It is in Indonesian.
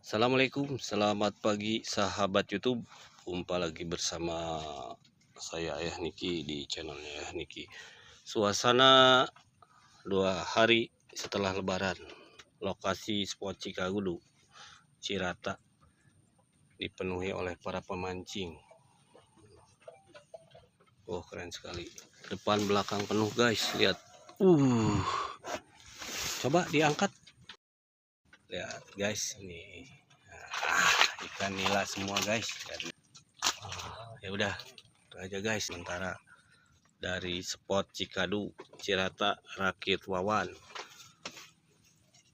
Assalamualaikum, selamat pagi sahabat YouTube. Jumpa lagi bersama saya Ayah Niki di channelnya Ayah Niki. Suasana 2 hari setelah Lebaran, lokasi spot Cikagulu, Cirata dipenuhi oleh para pemancing. Oh, keren sekali. Depan belakang penuh guys, lihat. Coba diangkat. Lihat guys, ini ikan nila semua guys. Ya udah, itu aja guys sementara dari spot Cikadu Cirata Rakit Wawan.